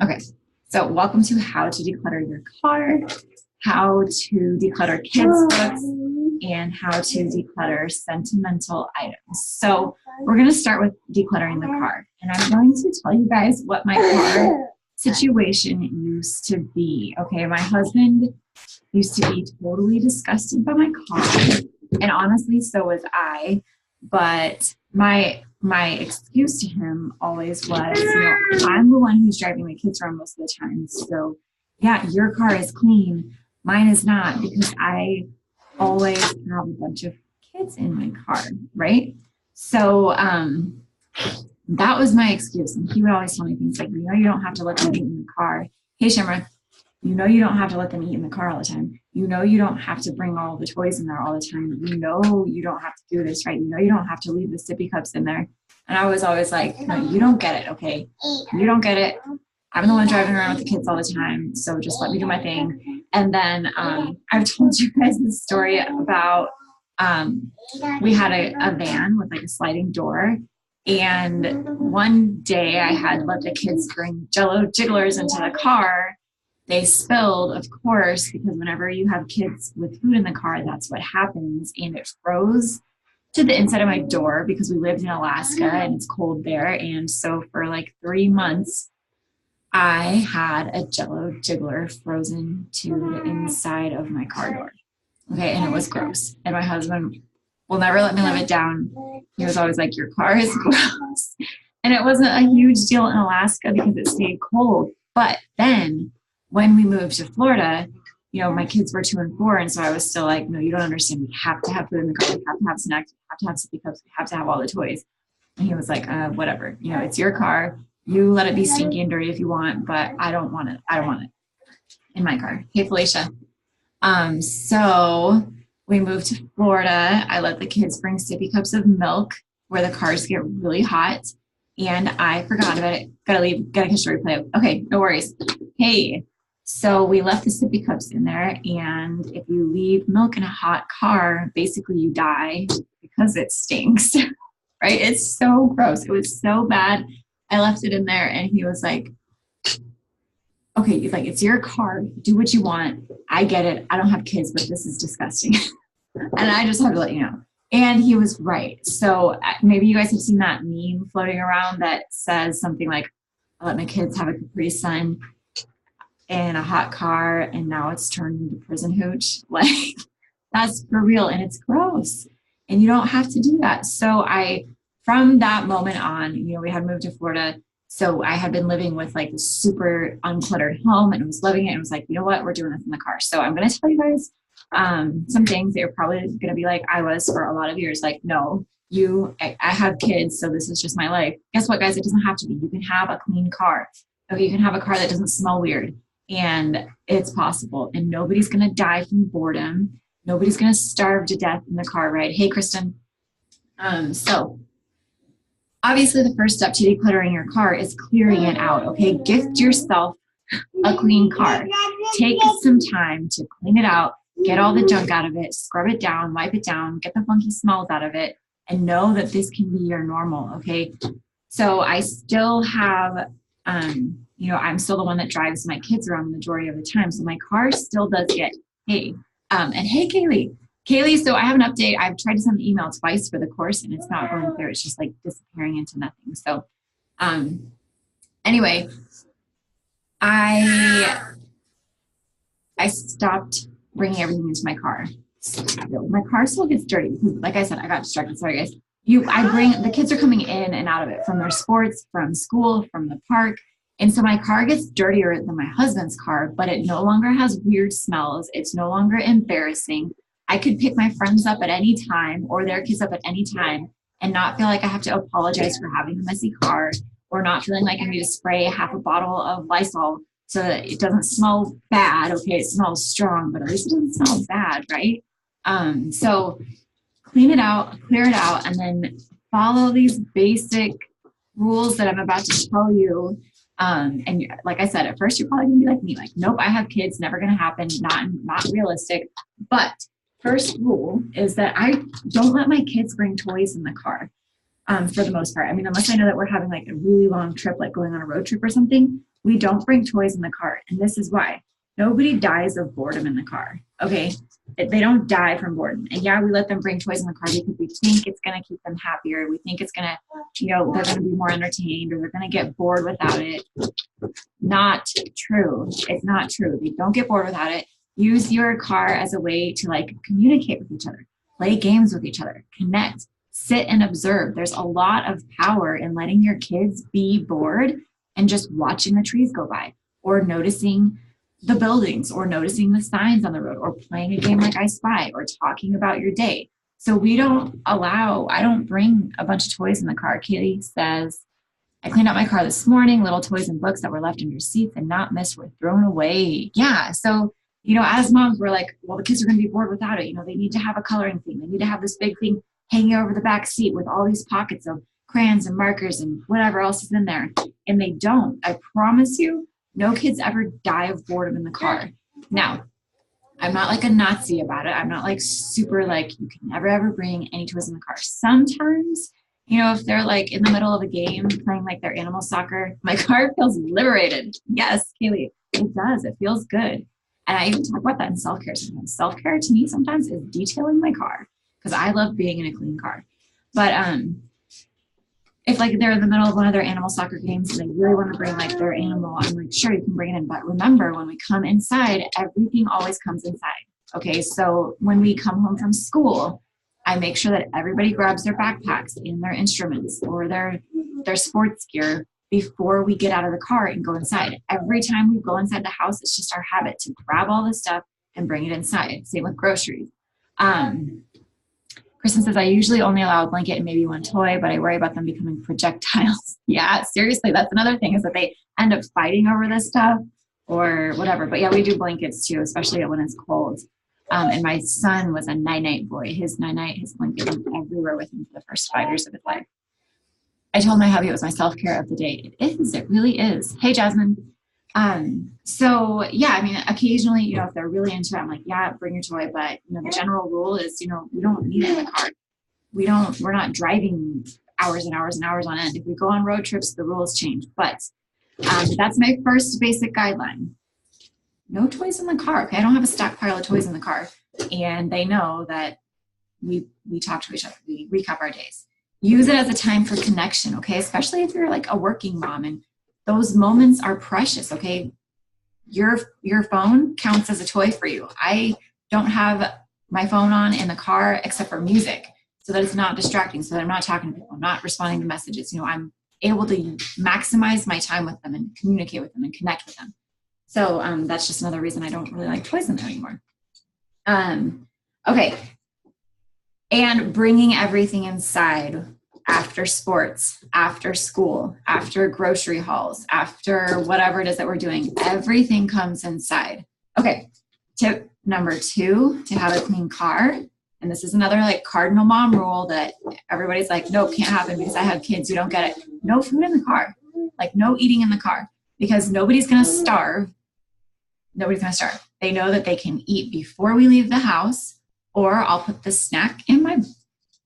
Okay, so welcome to how to declutter your car, how to declutter kids' books, and how to declutter sentimental items. So we're going to start with decluttering the car. And I'm going to tell you guys what my car situation used to be. Okay, my husband used to be totally disgusted by my car. And honestly, so was I. But my excuse to him always was, I'm the one who's driving the kids around most of the time. So yeah, your car is clean. Mine is not because I always have a bunch of kids in my car, right? So that was my excuse. And he would always tell me things like, you don't have to let them eat in the car. Hey, Shamra, you don't have to let them eat in the car all the time. You don't have to bring all the toys in there all the time. You don't have to do this, right? You don't have to leave the sippy cups in there. And I was always like, no, you don't get it, okay? You don't get it. I'm the one driving around with the kids all the time, so just let me do my thing. And then I've told you guys this story about we had a van with like a sliding door. And one day I had let the kids bring Jello jigglers into the car. They spilled, of course, because whenever you have kids with food in the car, that's what happens. And it froze to the inside of my door because we lived in Alaska and it's cold there. And so for like 3 months, I had a Jello jiggler frozen to the inside of my car door. Okay, and it was gross. And my husband will never let me live it down. He was always like, your car is gross. And it wasn't a huge deal in Alaska because it stayed cold. But then when we moved to Florida, my kids were 2 and 4. And so I was still like, no, you don't understand. We have to have food in the car. We have to have snacks. We have to have sippy cups. We have to have all the toys. And he was like, whatever, it's your car. You let it be stinky and dirty if you want, but I don't want it. I don't want it in my car. Hey, Felicia. So we moved to Florida. I let the kids bring sippy cups of milk where the cars get really hot. And I forgot about it. Gotta leave, gotta catch the replay. Okay, no worries. Hey, so we left the sippy cups in there. And if you leave milk in a hot car, basically you die because it stinks, right? It's so gross. It was so bad. I left it in there and he was like, okay, he's like, it's your car. Do what you want. I get it. I don't have kids, but this is disgusting. And I just have to let you know. And he was right. So maybe you guys have seen that meme floating around that says something like, I let my kids have a Capri Sun in a hot car and now it's turned into prison hooch. Like that's for real. And it's gross. And you don't have to do that. So from that moment on, we had moved to Florida. So I had been living with like a super uncluttered home and I was loving it. And I was like, you know what? We're doing this in the car. So I'm going to tell you guys some things that you're probably going to be like I was for a lot of years. Like, no, I have kids. So this is just my life. Guess what, guys? It doesn't have to be. You can have a clean car. Okay, you can have a car that doesn't smell weird. And it's possible. And nobody's going to die from boredom. Nobody's going to starve to death in the car, right? Hey, Kristen. So obviously the first step to decluttering your car is clearing it out, okay? Gift yourself a clean car. Take some time to clean it out, get all the junk out of it, scrub it down, wipe it down, get the funky smells out of it, and know that this can be your normal, okay? So I still have, I'm still the one that drives my kids around the majority of the time, so my car still does get, hey, and hey, Kaylee, so I have an update. I've tried to send the email twice for the course and it's not going through. It's just like disappearing into nothing. So anyway, I stopped bringing everything into my car. My car still gets dirty because, like I said, I got distracted. Sorry, guys. The kids are coming in and out of it from their sports, from school, from the park. And so my car gets dirtier than my husband's car, but it no longer has weird smells. It's no longer embarrassing. I could pick my friends up at any time or their kids up at any time and not feel like I have to apologize for having a messy car or not feeling like I need to spray half a bottle of Lysol so that it doesn't smell bad. Okay, it smells strong, but at least it doesn't smell bad, right? So clean it out, clear it out, and then follow these basic rules that I'm about to tell you. And like I said, at first you're probably gonna be like me, like, nope, I have kids, never gonna happen, not realistic. But first rule is that I don't let my kids bring toys in the car. for the most part. I mean, unless I know that we're having like a really long trip, like going on a road trip or something, we don't bring toys in the car. And this is why. Nobody dies of boredom in the car, okay? They don't die from boredom. And yeah, we let them bring toys in the car because we think it's going to keep them happier. We think it's going to, they're going to be more entertained, or they're going to get bored without it. Not true. It's not true. They don't get bored without it. Use your car as a way to like communicate with each other, play games with each other, connect, sit and observe. There's a lot of power in letting your kids be bored and just watching the trees go by, or noticing the buildings, or noticing the signs on the road, or playing a game like I Spy, or talking about your day. So I don't bring a bunch of toys in the car. Kitty says, I cleaned out my car this morning. Little toys and books that were left under seats and not missed were thrown away. Yeah. So, as moms, we're like, well, the kids are going to be bored without it. They need to have a coloring thing. They need to have this big thing hanging over the back seat with all these pockets of crayons and markers and whatever else is in there. And they don't. I promise you, no kids ever die of boredom in the car. Now, I'm not like a Nazi about it. I'm not like super like, you can never ever bring any toys in the car. Sometimes, if they're like in the middle of a game playing like their animal soccer, my car feels liberated. Yes, Kaylee, it does. It feels good. And I even talk about that in self-care sometimes. Self-care to me sometimes is detailing my car, because I love being in a clean car. But if like they're in the middle of one of their animal soccer games and they really want to bring like their animal, I'm like, sure, you can bring it in. But remember, when we come inside, everything always comes inside. Okay, so when we come home from school, I make sure that everybody grabs their backpacks and their instruments or their sports gear before we get out of the car and go inside. Every time we go inside the house, it's just our habit to grab all this stuff and bring it inside. Same with groceries. Kristen says, I usually only allow a blanket and maybe one toy, but I worry about them becoming projectiles. Yeah, seriously, that's another thing, is that they end up fighting over this stuff or whatever. But yeah, we do blankets too, especially when it's cold. And my son was a night-night boy. His night-night, his blanket went everywhere with him for the first 5 years of his life. I told my hubby it was my self-care of the day. It is. It really is. Hey, Jasmine. So yeah, I mean, occasionally, if they're really into it, I'm like, yeah, bring your toy. But, the general rule is, we don't need it in the car. We're not driving hours and hours and hours on end. If we go on road trips, the rules change. But that's my first basic guideline. No toys in the car. Okay. I don't have a stockpile of toys in the car. And they know that we talk to each other. We recap our days. Use it as a time for connection. Okay. Especially if you're like a working mom, and those moments are precious. Okay. Your phone counts as a toy for you. I don't have my phone on in the car except for music, so that it's not distracting, so that I'm not talking to people, I'm not responding to messages. I'm able to maximize my time with them and communicate with them and connect with them. So that's just another reason I don't really like toys in there anymore. Okay. And bringing everything inside after sports, after school, after grocery hauls, after whatever it is that we're doing, everything comes inside. Okay. Tip number 2, to have a clean car. And this is another like cardinal mom rule that everybody's like, nope, can't happen because I have kids. You don't get it. No food in the car. Like no eating in the car, because nobody's going to starve. Nobody's going to starve. They know that they can eat before we leave the house, or I'll put the snack in my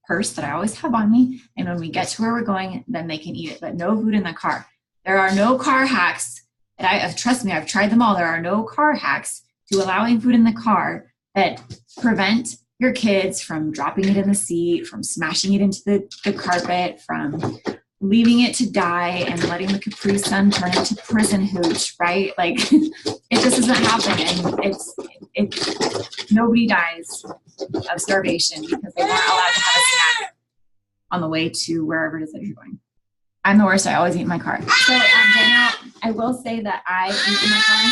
purse that I always have on me. And when we get to where we're going, then they can eat it, but no food in the car. There are no car hacks that trust me, I've tried them all. There are no car hacks to allowing food in the car that prevent your kids from dropping it in the seat, from smashing it into the carpet, from leaving it to die and letting the Capri Sun turn into prison hooch, right? Like it just doesn't happen. And nobody dies of starvation because they weren't allowed to have a snack on the way to wherever it is that you're going. I'm the worst. I always eat in my car. So Danielle, I will say that I eat in my car.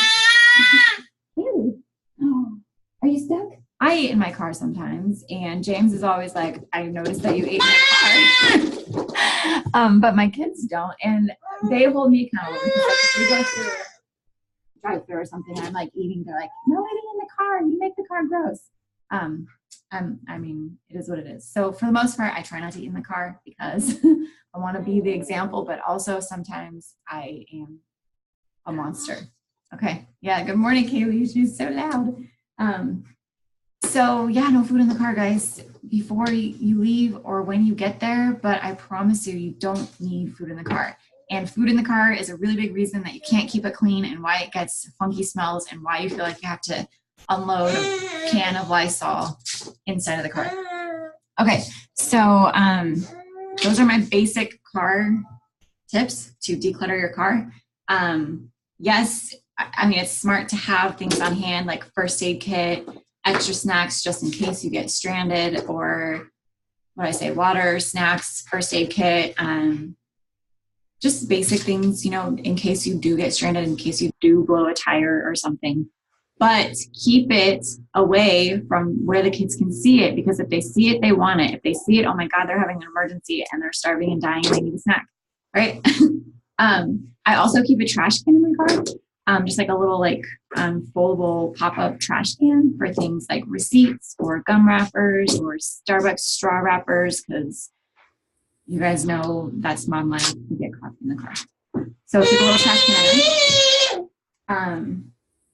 Really? Oh, are you stuck? I eat in my car sometimes, and James is always like, I noticed that you ate in my car. But my kids don't, and they hold me accountable because like, if we go through drive-through or something, I'm like eating, they're like, no eating in the car, you make the car gross. I mean, it is what it is. So for the most part, I try not to eat in the car because I want to be the example, but also sometimes I am a monster. Okay. Yeah. Good morning, Kaylee. She's so loud. So yeah, no food in the car, guys, before you leave or when you get there, but I promise you, you don't need food in the car. And food in the car is a really big reason that you can't keep it clean and why it gets funky smells and why you feel like you have to unload a can of Lysol inside of the car. Okay, so those are my basic car tips to declutter your car. Yes, I mean, it's smart to have things on hand like first aid kit, extra snacks just in case you get stranded, or what I say, water, snacks, first aid kit, just basic things, you know, in case you do get stranded, in case you do blow a tire or something. But keep it away from where the kids can see it, because if they see it, they want it. If they see it, oh my God, they're having an emergency and they're starving and dying and they need a snack, right? I also keep a trash can in my car, just like a little foldable pop-up trash can for things like receipts or gum wrappers or Starbucks straw wrappers, because you guys know that's mom life. You get coffee in the car. So keep a little trash can.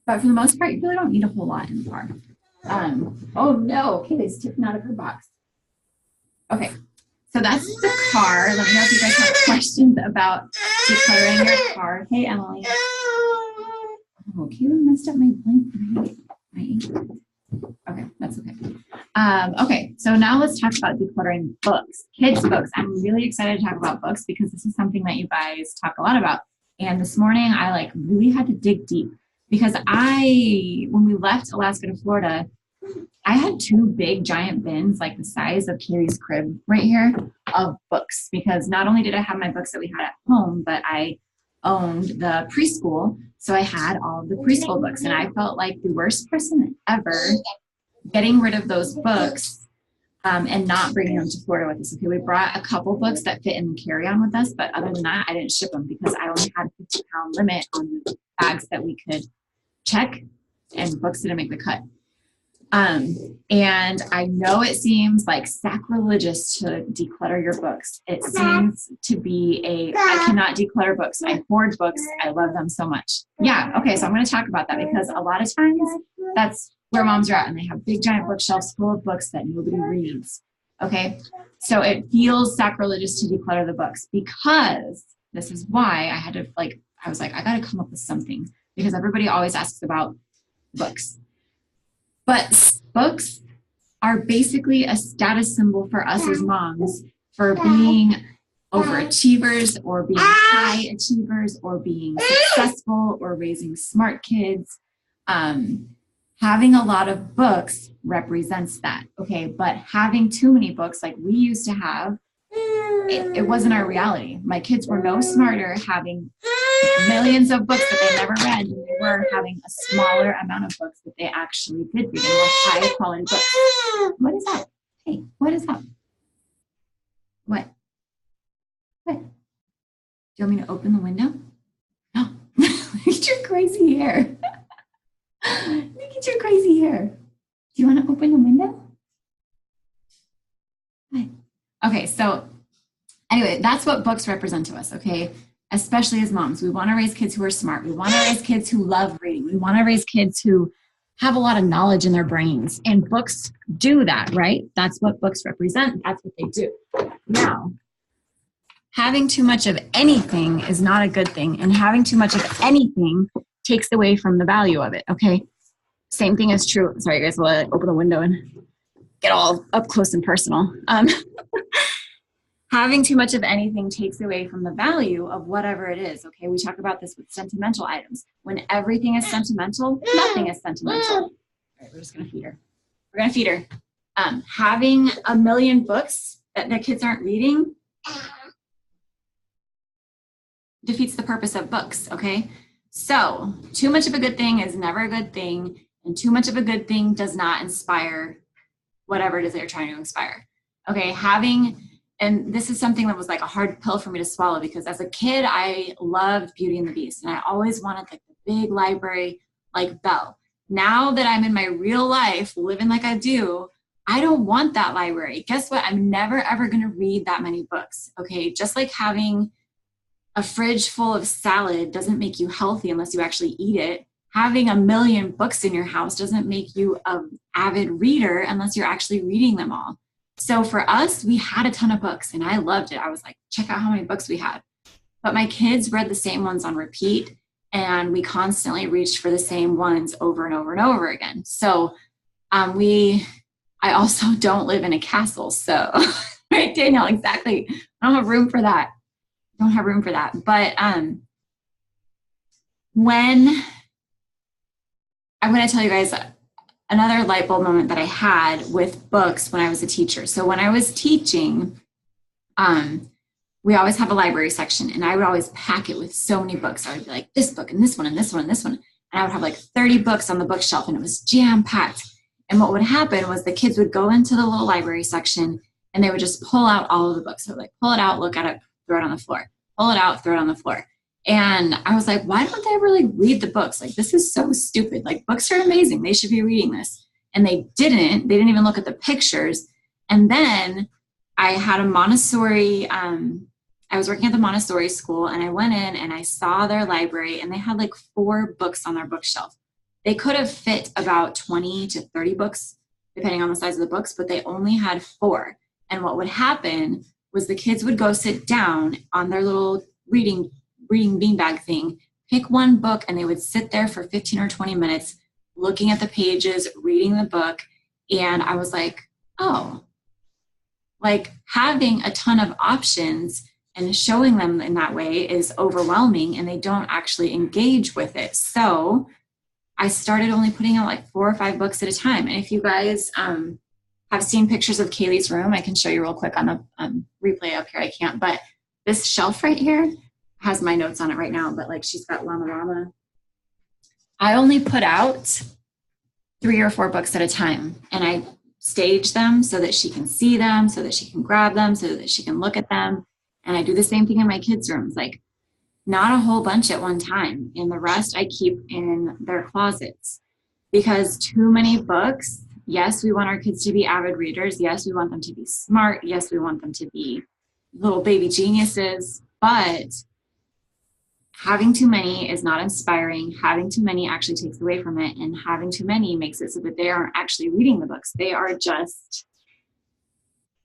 But for the most part, you really don't need a whole lot in the car. Oh no, Kaylee's tipping out of her box. Okay, so that's the car. Let me know if you guys have questions about decluttering your car. Hey, Emily. Oh, Kaylee messed up my blanket. Okay, that's okay. Okay, so now let's talk about decluttering books, kids' books. I'm really excited to talk about books because this is something that you guys talk a lot about. And this morning I really had to dig deep because when we left Alaska to Florida, I had 2 big giant bins, like the size of Kaylee's crib right here, of books, because not only did I have my books that we had at home, but I owned the preschool. So I had all of the preschool books and I felt like the worst person ever getting rid of those books and not bringing them to Florida with us. Okay, we brought a couple books that fit in the carry-on with us, but other than that, I didn't ship them because I only had a 50-pound limit on the bags that we could check, and books didn't make the cut. And I know it seems like sacrilegious to declutter your books. It seems to be I cannot declutter books. I hoard books. I love them so much. Yeah. Okay. So I'm going to talk about that because a lot of times that's where moms are at, and they have big giant bookshelves full of books that nobody reads. Okay. So it feels sacrilegious to declutter the books, because this is why I had to I was like, I got to come up with something, because everybody always asks about books. But books are basically a status symbol for us as moms for being overachievers or being high achievers or being successful or raising smart kids. Having a lot of books represents that, okay? But having too many books like we used to have, it wasn't our reality. My kids were no smarter having millions of books that they never read than they were having a smaller amount of books that they actually did read. They were high quality books. What is that? Hey, what is that? What? Do you want me to open the window? No. Look at your crazy hair. Look at your crazy hair. Do you want to open the window? Okay, so anyway, that's what books represent to us, okay? Especially as moms. We want to raise kids who are smart. We want to raise kids who love reading. We want to raise kids who have a lot of knowledge in their brains. And books do that, right? That's what books represent. That's what they do. Now, having too much of anything is not a good thing. And having too much of anything takes away from the value of it, okay? Same thing is true. Sorry, guys, we'll open the window and get all up close and personal. Having too much of anything takes away from the value of whatever it is, okay? We talk about this with sentimental items. When everything is sentimental, nothing is sentimental. All right, we're just gonna feed her. We're gonna feed her. Having a million books that the kids aren't reading defeats the purpose of books, okay? So too much of a good thing is never a good thing, and too much of a good thing does not inspire whatever it is that you're trying to inspire, okay? And this is something that was like a hard pill for me to swallow, because as a kid, I loved Beauty and the Beast, and I always wanted like the big library like Belle. Now that I'm in my real life, living like I do, I don't want that library. Guess what? I'm never, ever going to read that many books, okay? Just like having a fridge full of salad doesn't make you healthy unless you actually eat it. having a million books in your house doesn't make you an avid reader unless you're actually reading them all. So for us, we had a ton of books and I loved it. I was like, check out how many books we had. But my kids read the same ones on repeat and we constantly reached for the same ones over and over and over again. So I also don't live in a castle. So, right, Danielle, exactly. I don't have room for that. Don't have room for that. But when I'm going to tell you guys another light bulb moment that I had with books when I was a teacher. So when I was teaching, we always have a library section and I would always pack it with so many books. I would be like, this book and this one and this one and this one. And I would have like 30 books on the bookshelf and it was jam packed. And what would happen was the kids would go into the little library section and they would just pull out all of the books. So like pull it out, look at it, throw it on the floor, pull it out, throw it on the floor. And I was like, why don't they really read the books? Like, this is so stupid. Like, books are amazing. They should be reading this. And they didn't even look at the pictures. And then I had a Montessori, I was working at the Montessori school and I went in and I saw their library and they had like 4 books on their bookshelf. They could have fit about 20 to 30 books, depending on the size of the books, but they only had 4. And what would happen was the kids would go sit down on their little reading beanbag thing, pick one book, and they would sit there for 15 or 20 minutes looking at the pages, reading the book. And I was like, oh, like having a ton of options and showing them in that way is overwhelming and they don't actually engage with it. So I started only putting out like 4 or 5 books at a time. And if you guys have seen pictures of Kaylee's room, I can show you real quick on the replay up here. I can't, but this shelf right here has my notes on it right now, but like she's got Llama Llama. I only put out 3 or 4 books at a time and I stage them so that she can see them, so that she can grab them, so that she can look at them. And I do the same thing in my kids' rooms, like not a whole bunch at one time. And the rest I keep in their closets because too many books. Yes, we want our kids to be avid readers. Yes, we want them to be smart. Yes, we want them to be little baby geniuses, but having too many is not inspiring. Having too many actually takes away from it. And having too many makes it so that they aren't actually reading the books. They are just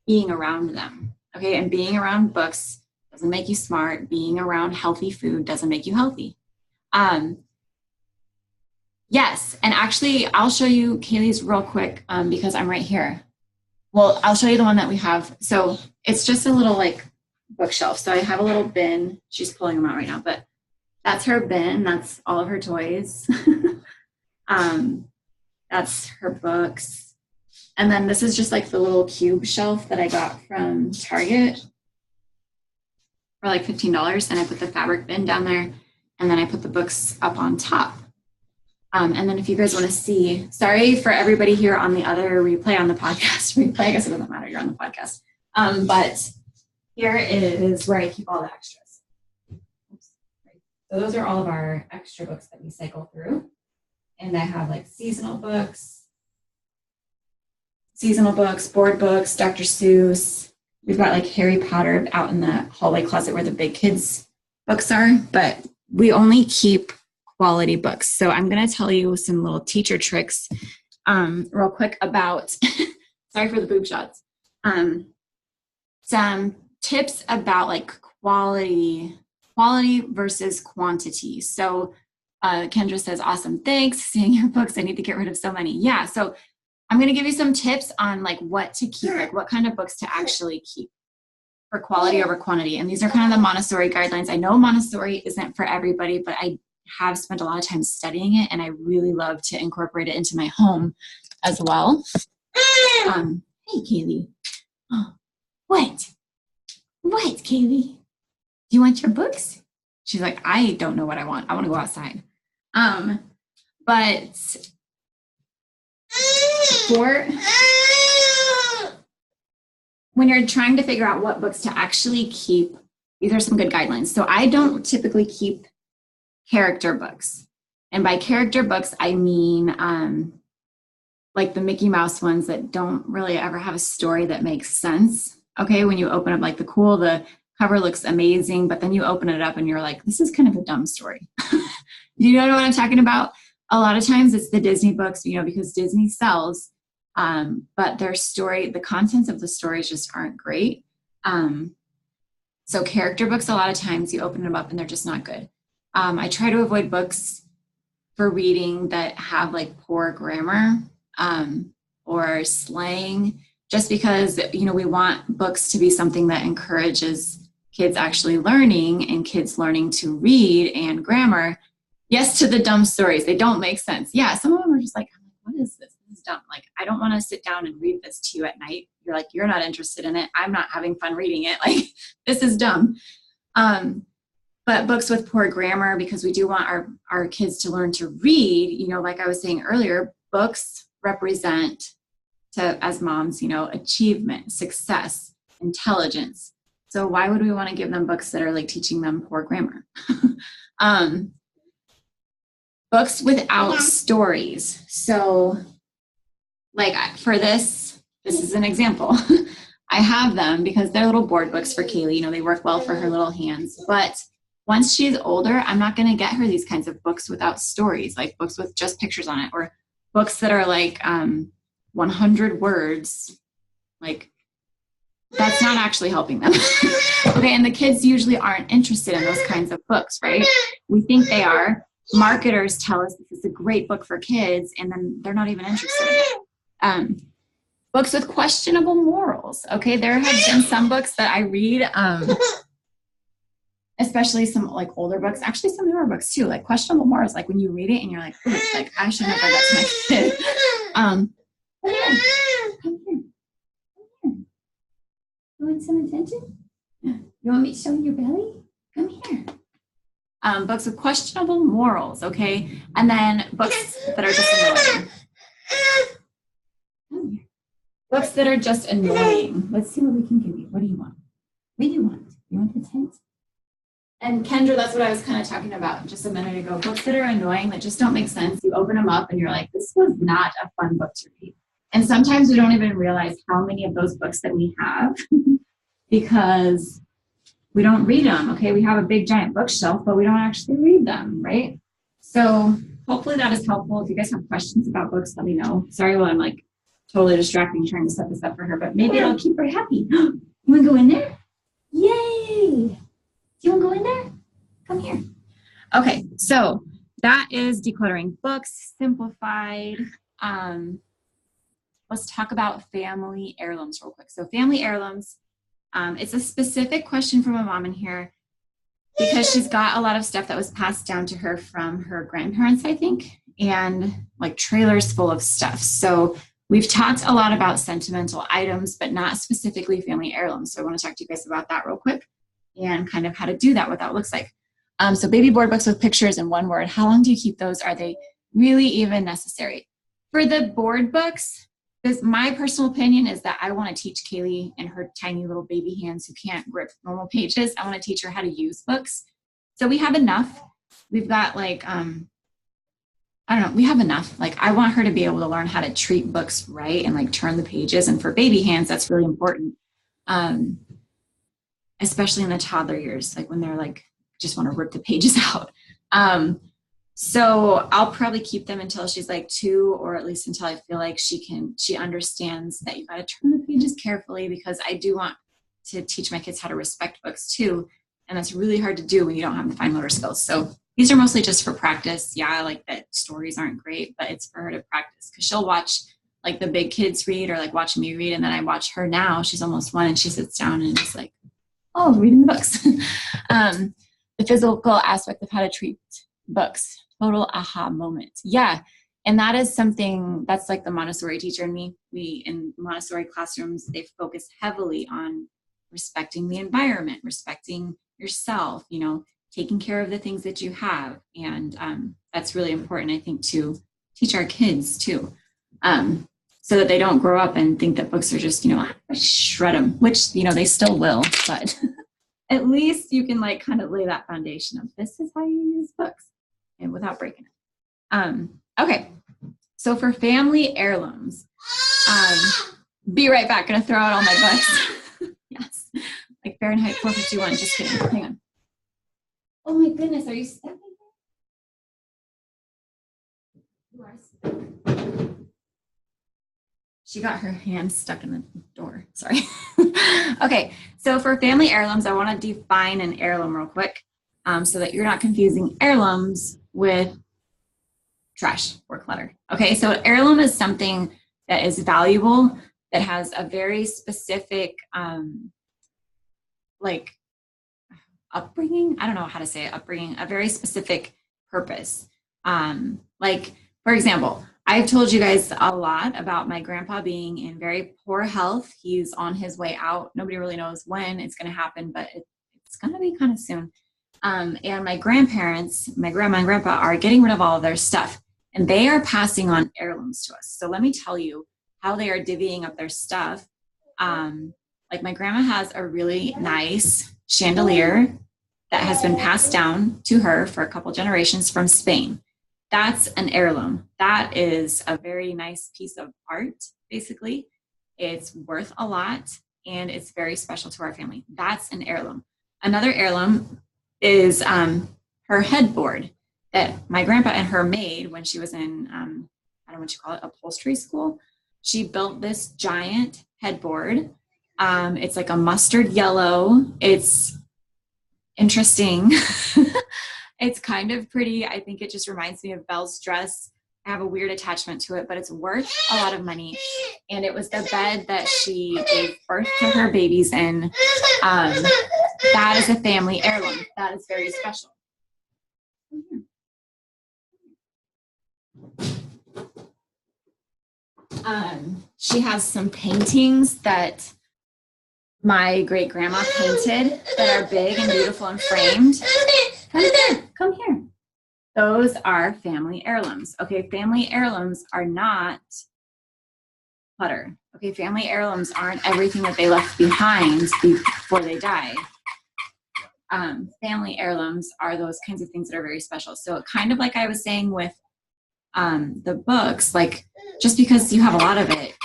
being around them. Okay. And being around books doesn't make you smart. Being around healthy food doesn't make you healthy. Yes. And actually I'll show you Kaylee's real quick because I'm right here. Well, I'll show you the one that we have. So it's just a little like bookshelf. So I have a little bin. She's pulling them out right now, but that's her bin. That's all of her toys. That's her books. And then this is just like the little cube shelf that I got from Target for like $15. And I put the fabric bin down there and then I put the books up on top. And then if you guys want to see, sorry for everybody here on the other replay on the podcast. Replay, I guess it doesn't matter. You're on the podcast. But here is where I keep all the extras. So those are all of our extra books that we cycle through. And I have like seasonal books, board books, Dr. Seuss. We've got like Harry Potter out in the hallway closet where the big kids' books are, but we only keep quality books. So I'm going to tell you some little teacher tricks real quick about, sorry for the boob shots, some tips about like quality versus quantity. So Kendra says, awesome, thanks. Seeing your books, I need to get rid of so many. Yeah, so I'm going to give you some tips on like what to keep, like what kind of books to actually keep for quality over quantity. And these are kind of the Montessori guidelines. I know Montessori isn't for everybody, but I have spent a lot of time studying it and I really love to incorporate it into my home as well. Hey, Kaylee. Oh, what, Kaylee? Do you want your books? She's like, I don't know what I want. I want to go outside. But when you're trying to figure out what books to actually keep, these are some good guidelines. So I don't typically keep character books. And by character books, I mean like the Mickey Mouse ones that don't really ever have a story that makes sense. Okay, when you open up like the cover looks amazing, but then you open it up and you're like, this is kind of a dumb story. Do you know what I'm talking about? A lot of times it's the Disney books, you know, because Disney sells, but their story, the contents of the stories just aren't great. So character books, a lot of times you open them up and they're just not good. I try to avoid books for reading that have like poor grammar or slang, just because, you know, we want books to be something that encourages kids actually learning and kids learning to read and grammar. Yes, to the dumb stories. They don't make sense. Yeah, some of them are just like, what is this? This is dumb. Like, I don't want to sit down and read this to you at night. You're like, you're not interested in it. I'm not having fun reading it. Like, this is dumb. But books with poor grammar, because we do want our kids to learn to read, you know, like I was saying earlier, books represent as moms, you know, achievement, success, intelligence. So why would we want to give them books that are like teaching them poor grammar? Books without stories. So like for this is an example. I have them because they're little board books for Kaylee. You know, they work well for her little hands. But once she's older, I'm not going to get her these kinds of books without stories, like books with just pictures on it, or books that are like 100 words. Like, that's not actually helping them. Okay, and the kids usually aren't interested in those kinds of books, right? We think they are. Marketers tell us this is a great book for kids, and then they're not even interested in it. Books with questionable morals. Okay, there have been some books that I read, especially some like older books, actually some newer books too, like questionable morals. Like when you read it and you're like, ooh, like I should have read that to my kid. Come here. Come here. You want some attention? You want me to show you your belly? Come here. Books with questionable morals, okay? And then books that are just annoying. Come here. Books that are just annoying. Let's see what we can give you. What do you want? What do you want? You want the tent? And Kendra, that's what I was kind of talking about just a minute ago. Books that are annoying, that just don't make sense. You open them up and you're like, this was not a fun book to read. And sometimes we don't even realize how many of those books that we have because we don't read them, okay? We have a big giant bookshelf, but we don't actually read them, right? So hopefully that is helpful. If you guys have questions about books, let me know. Sorry, well, I'm like totally distracting trying to set this up for her, but maybe it'll keep her happy. You want to go in there? Yay! Do you want to go in there? Come here. Okay, so that is decluttering books, simplified. Let's talk about family heirlooms real quick. So family heirlooms, it's a specific question from a mom in here because she's got a lot of stuff that was passed down to her from her grandparents, I think, and like trailers full of stuff. So we've talked a lot about sentimental items, but not specifically family heirlooms. So I want to talk to you guys about that real quick and kind of how to do that, what that looks like. So baby board books with pictures in one word. How long do you keep those? Are they really even necessary? For the board books, my personal opinion is that I want to teach Kaylee and her tiny little baby hands who can't grip normal pages. I want to teach her how to use books. So we have enough. We've got like, I don't know, we have enough. Like I want her to be able to learn how to treat books right and like turn the pages. And for baby hands, that's really important. Especially in the toddler years, like when they're like, just want to rip the pages out. So I'll probably keep them until she's like 2, or at least until I feel like she understands that you got to turn the pages carefully, because I do want to teach my kids how to respect books too. And that's really hard to do when you don't have the fine motor skills. So these are mostly just for practice. Yeah, like that stories aren't great, but it's for her to practice, because she'll watch like the big kids read or like watch me read. And then I watch her now, she's almost 1, and she sits down and is like, oh, reading the books. The physical aspect of how to treat books. Total aha moment. Yeah. And that is something that's like the Montessori teacher in me. We in Montessori classrooms, they focus heavily on respecting the environment, respecting yourself, you know, taking care of the things that you have. And that's really important, I think, to teach our kids too. So that they don't grow up and think that books are just, you know, shred them, which, you know, they still will, but at least you can like kind of lay that foundation of this is how you use books and without breaking it. Okay, so for family heirlooms, be right back. Gonna throw out all my books. Yes, like Fahrenheit 451. Just kidding. Hang on. Oh my goodness, are you stepping? She got her hand stuck in the door. Sorry. Okay, so for family heirlooms, I want to define an heirloom real quick so that you're not confusing heirlooms with trash or clutter. Okay, so heirloom is something that is valuable, that has a very specific like upbringing. I don't know how to say it, upbringing, a very specific purpose. Like, for example, I've told you guys a lot about my grandpa being in very poor health. He's on his way out. Nobody really knows when it's going to happen, but it's going to be kind of soon. And my grandparents, my grandma and grandpa, are getting rid of all of their stuff, and they are passing on heirlooms to us. So let me tell you how they are divvying up their stuff. Like my grandma has a really nice chandelier that has been passed down to her for a couple generations from Spain. That's an heirloom. That is a very nice piece of art, basically. It's worth a lot, and it's very special to our family. That's an heirloom. Another heirloom is her headboard that my grandpa and her made when she was in, I don't know what you call it, upholstery school. She built this giant headboard. It's like a mustard yellow. It's interesting. It's kind of pretty. I think it just reminds me of Belle's dress. I have a weird attachment to it, but it's worth a lot of money. And it was the bed that she gave birth to her babies in. That is a family heirloom. That is very special. She has some paintings that my great grandma painted that are big and beautiful and framed. Come here, come here. Those are family heirlooms. Okay, family heirlooms are not clutter. Okay, family heirlooms aren't everything that they left behind before they died. Family heirlooms are those kinds of things that are very special. So kind of like I was saying with the books, like just because you have a lot of it,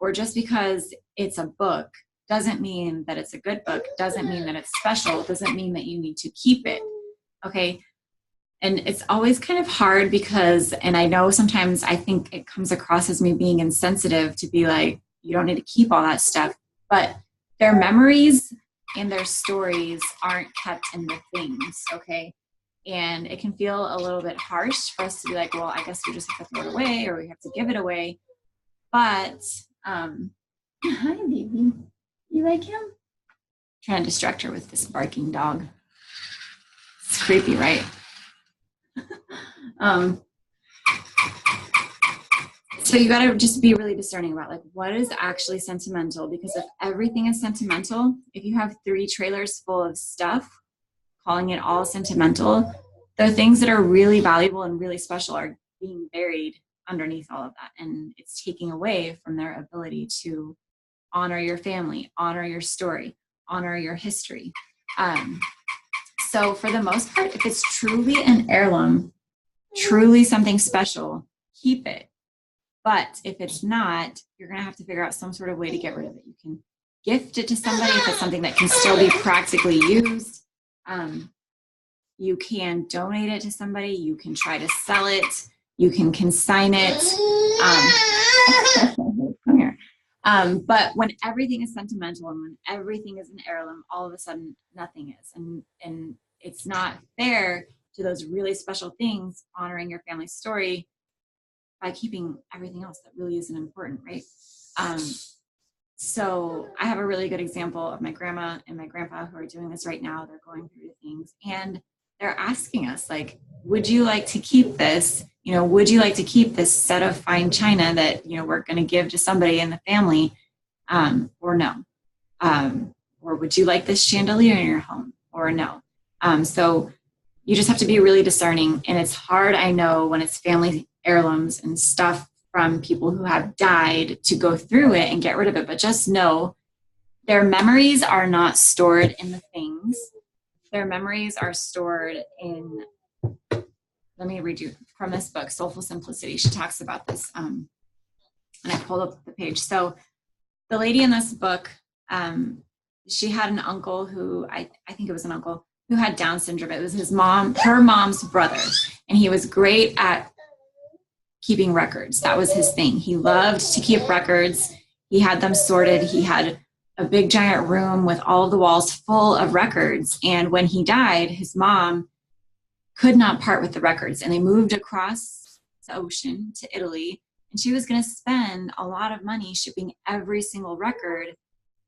or just because it's a book, doesn't mean that it's a good book, doesn't mean that it's special, doesn't mean that you need to keep it. Okay. And it's always kind of hard because, and I know sometimes I think it comes across as me being insensitive to be like, you don't need to keep all that stuff, but their memories and their stories aren't kept in the things. Okay. And it can feel a little bit harsh for us to be like, well, I guess we just have to throw it away or we have to give it away. But, hi, baby. You like him? Trying to distract her with this barking dog. It's creepy, right? So you got to just be really discerning about like what is actually sentimental, because if everything is sentimental, if you have 3 trailers full of stuff, calling it all sentimental, the things that are really valuable and really special are being buried underneath all of that, and it's taking away from their ability to honor your family, honor your story, honor your history. So for the most part, if it's truly an heirloom, truly something special, keep it. But if it's not, you're going to have to figure out some sort of way to get rid of it. You can gift it to somebody if it's something that can still be practically used. You can donate it to somebody. You can try to sell it. You can consign it. Come here. But when everything is sentimental and when everything is an heirloom, all of a sudden nothing is. And it's not fair to those really special things, honoring your family's story by keeping everything else that really isn't important, right? So I have a really good example of my grandma and my grandpa who are doing this right now. They're going through things and they're asking us like, would you like to keep this? You know, would you like to keep this set of fine china that, you know, we're going to give to somebody in the family, or no? Or would you like this chandelier in your home, or no? So you just have to be really discerning. And it's hard, I know, when it's family heirlooms and stuff from people who have died to go through it and get rid of it. But just know their memories are not stored in the things. Their memories are stored in, let me read you from this book, Soulful Simplicity. She talks about this. And I pulled up the page. So the lady in this book, she had an uncle who, I think it was an uncle, who had Down syndrome. It was her mom's brother. And he was great at keeping records. That was his thing. He loved to keep records. He had them sorted. He had a big giant room with all of the walls full of records. And when he died, his mom could not part with the records, and they moved across the ocean to Italy. And she was going to spend a lot of money shipping every single record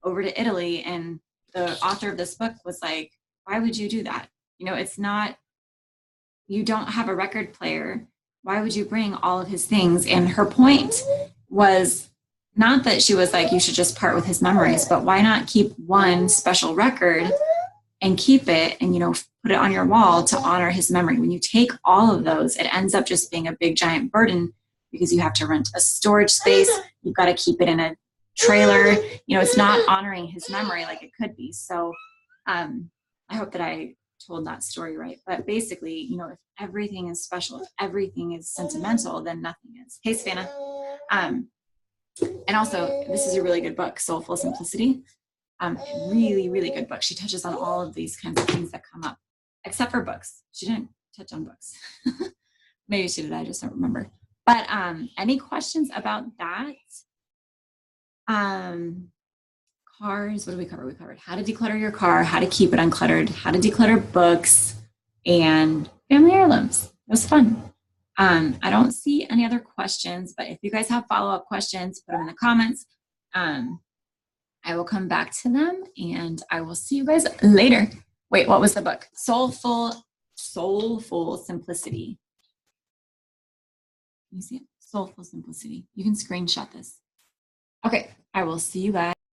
over to Italy. And the author of this book was like, why would you do that? You know, it's not, you don't have a record player. Why would you bring all of his things? And her point was not that she was like, you should just part with his memories, but why not keep one special record and keep it and, you know, put it on your wall to honor his memory. When you take all of those, it ends up just being a big giant burden because you have to rent a storage space. You've got to keep it in a trailer. You know, it's not honoring his memory like it could be. So I hope that I told that story right. But basically, you know, if everything is special, if everything is sentimental, then nothing is. Hey, Savannah. And also, this is a really good book, Soulful Simplicity. Really, really good book. She touches on all of these kinds of things that come up, except for books. She didn't touch on books. Maybe she did, I just don't remember. But any questions about that? Cars, what did we cover? We covered how to declutter your car, how to keep it uncluttered, how to declutter books, and family heirlooms. It was fun. I don't see any other questions, but if you guys have follow-up questions, put them in the comments. I will come back to them, and I will see you guys later. Wait, what was the book? Soulful Simplicity. Can you see it? Soulful Simplicity. You can screenshot this. Okay, I will see you guys.